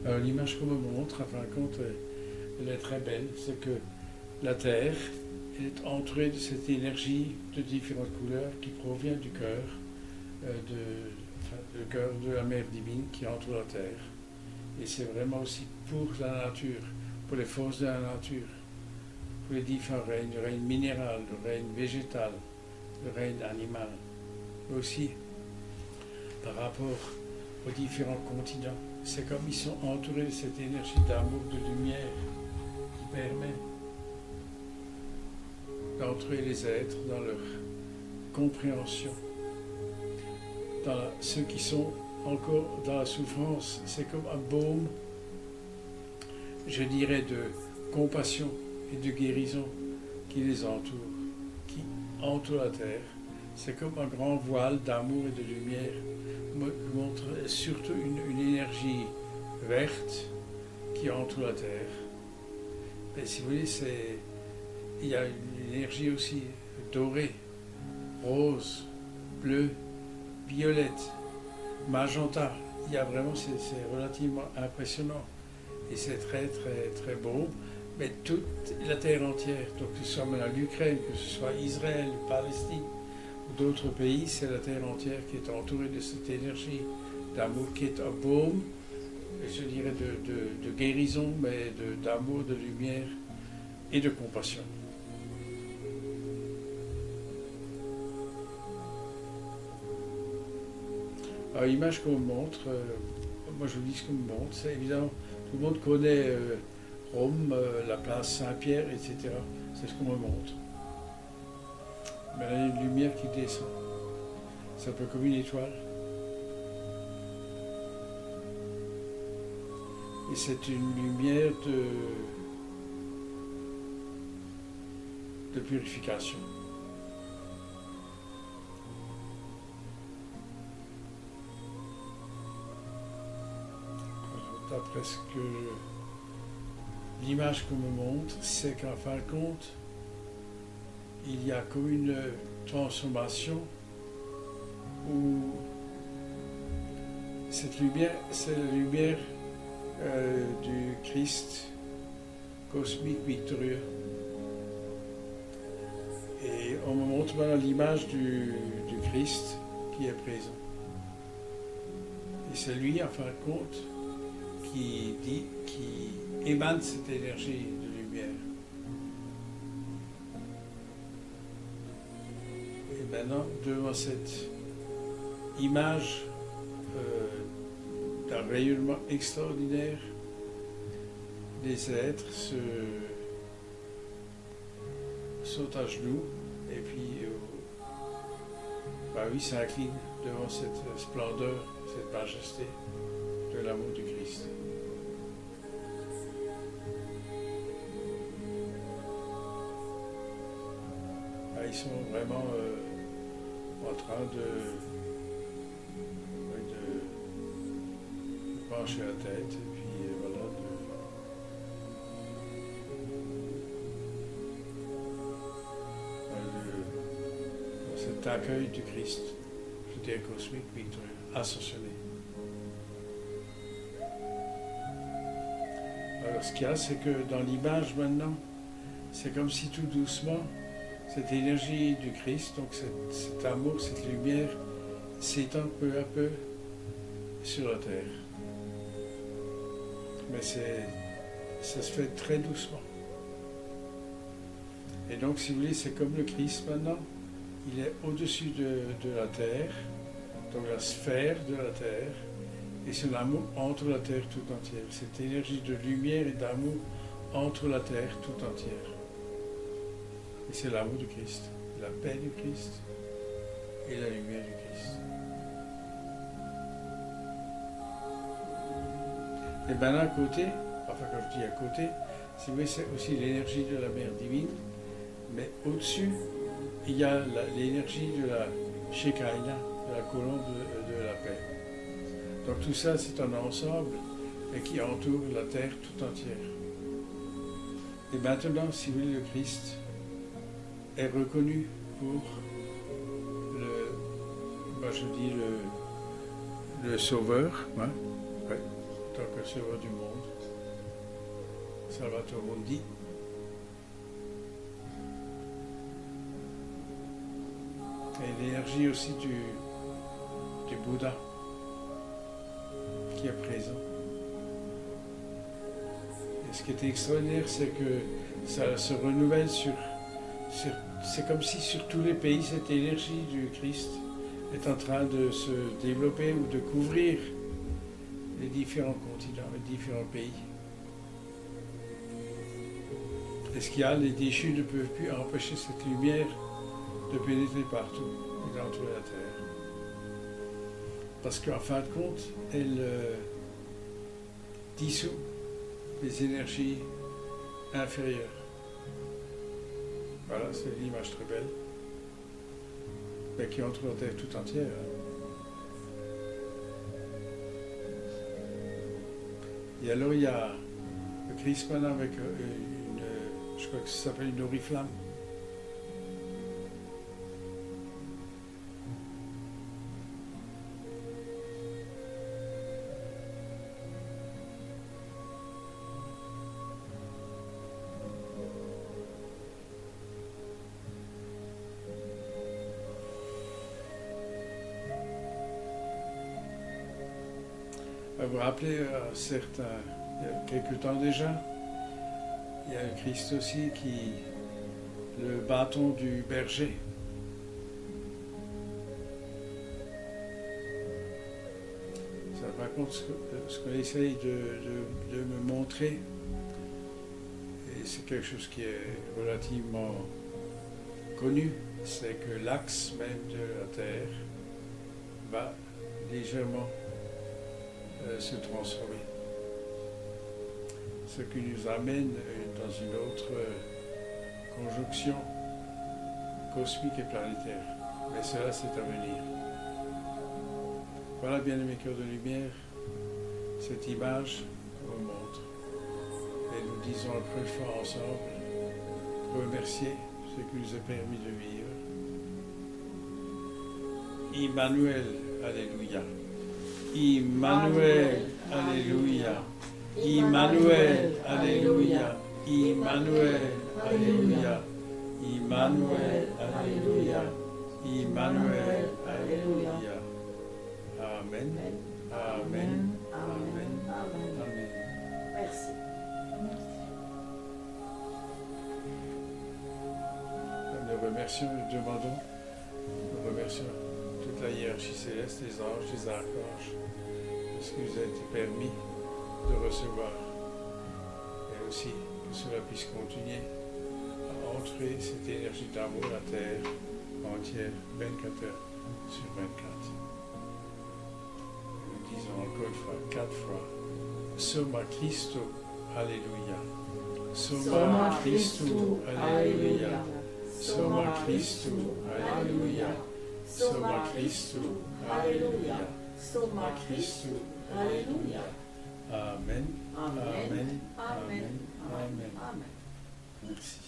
Alors l'image qu'on me montre, en fin de compte, elle est très belle. C'est que la Terre est entourée de cette énergie de différentes couleurs qui provient du cœur, le cœur de la Mère divine qui entoure la Terre. Et c'est vraiment aussi pour la nature, pour les forces de la nature, pour les différents règnes, le règne minéral, le règne végétal, le règne animal, mais aussi par rapport aux différents continents. C'est comme ils sont entourés de cette énergie d'amour, de lumière qui permet d'entrer les êtres dans leur compréhension. Ceux qui sont encore dans la souffrance, c'est comme un baume, je dirais, de compassion et de guérison qui les entoure, qui entoure la terre. C'est comme un grand voile d'amour et de lumière, montre surtout une énergie verte qui entoure la terre. Et si vous voulez, il y a une énergie aussi dorée, rose, bleue, violette, magenta. Il y a vraiment, c'est relativement impressionnant. Et c'est très, très, très beau. Mais toute la terre entière, donc que ce soit maintenant l'Ukraine, que ce soit Israël, Palestine ou d'autres pays, c'est la terre entière qui est entourée de cette énergie d'amour qui est un baume, je dirais de guérison, mais d'amour, de lumière et de compassion. Alors l'image qu'on me montre, moi je vous dis ce qu'on me montre, c'est évidemment, tout le monde connaît Rome, la place Saint-Pierre, etc. C'est ce qu'on me montre. Mais là, il y a une lumière qui descend. C'est un peu comme une étoile. Et c'est une lumière de purification. D'après ce que l'image qu'on me montre, c'est qu'en fin de compte, il y a comme une transformation où cette lumière, c'est la lumière du Christ cosmique victorieux. Et on me montre maintenant l'image du Christ qui est présent. Et c'est lui, en fin de compte, qui émane cette énergie de lumière. Et maintenant, devant cette image d'un rayonnement extraordinaire, les êtres sautent à genoux et puis s'inclinent devant cette splendeur, cette majesté de l'amour du Christ. Ils sont vraiment en train de pencher la tête et puis voilà, cet accueil du Christ, je dirais cosmique, victorieux, ascensionné. Alors ce qu'il y a, c'est que dans l'image maintenant, c'est comme si tout doucement, cette énergie du Christ, donc cet amour, cette lumière, s'étend peu à peu sur la terre. Mais ça se fait très doucement. Et donc, si vous voulez, c'est comme le Christ maintenant, il est au-dessus de la terre, donc la sphère de la terre, et c'est l'amour entre la terre tout entière. Cette énergie de lumière et d'amour entre la terre tout entière. Et c'est l'amour du Christ, la paix du Christ et la lumière du Christ. Et bien à côté, enfin quand je dis à côté, si vous voyez, c'est aussi l'énergie de la Mère divine, mais au-dessus, il y a l'énergie de la Shekinah, de la colombe de la paix. Donc tout ça, c'est un ensemble et qui entoure la terre tout entière. Et maintenant, si vous voulez, le Christ est reconnu pour le sauveur, hein, ouais, tant que sauveur du monde. Salvator Mundi. Et l'énergie aussi du Bouddha qui est présent. Et ce qui est extraordinaire, c'est que ça se renouvelle c'est comme si sur tous les pays, cette énergie du Christ est en train de se développer ou de couvrir les différents continents, les différents pays. Et ce qu'il y a, les déchus ne peuvent plus empêcher cette lumière de pénétrer partout et d'entourer la terre. Parce qu'en fin de compte, elle dissout les énergies inférieures. Voilà, c'est une image très belle, mais qui entoure la terre tout entière. Et alors il y a le Christ maintenant avec je crois que ça s'appelle une oriflamme. Vous vous rappelez, certains, il y a quelques temps déjà, il y a le Christ aussi qui, le bâton du berger. Ça, par contre, ce qu'on essaye de me montrer, et c'est quelque chose qui est relativement connu, c'est que l'axe même de la Terre va légèrement se transformer. Ce qui nous amène dans une autre conjonction cosmique et planétaire. Mais cela, c'est à venir. Voilà, bien-aimés cœurs de lumière, cette image vous montre. Et nous disons la première fois ensemble, remercier ce qui nous a permis de vivre. Immanuel, Alléluia. Immanuel, Alléluia. Immanuel, Alléluia. Immanuel, Alléluia. Immanuel, Alléluia. Immanuel, Alléluia. Amen. Amen. Amen. Amen. Merci. Nous remercions, nous demandons, nous remercions toute la hiérarchie céleste, les anges, les archanges, de ce qui nous a été permis de recevoir. Et aussi que cela puisse continuer à entrer cette énergie d'amour à la terre entière, 24 heures sur 24. Nous disons encore une fois, 4 fois, Soma Christo, Alléluia. Soma Christo, Alléluia. Soma Christo, Alléluia. Soma Christo, Alléluia. Soma Christo, Alléluia. Amen. Amen. Amen. Amen. Amen. Amen. Merci.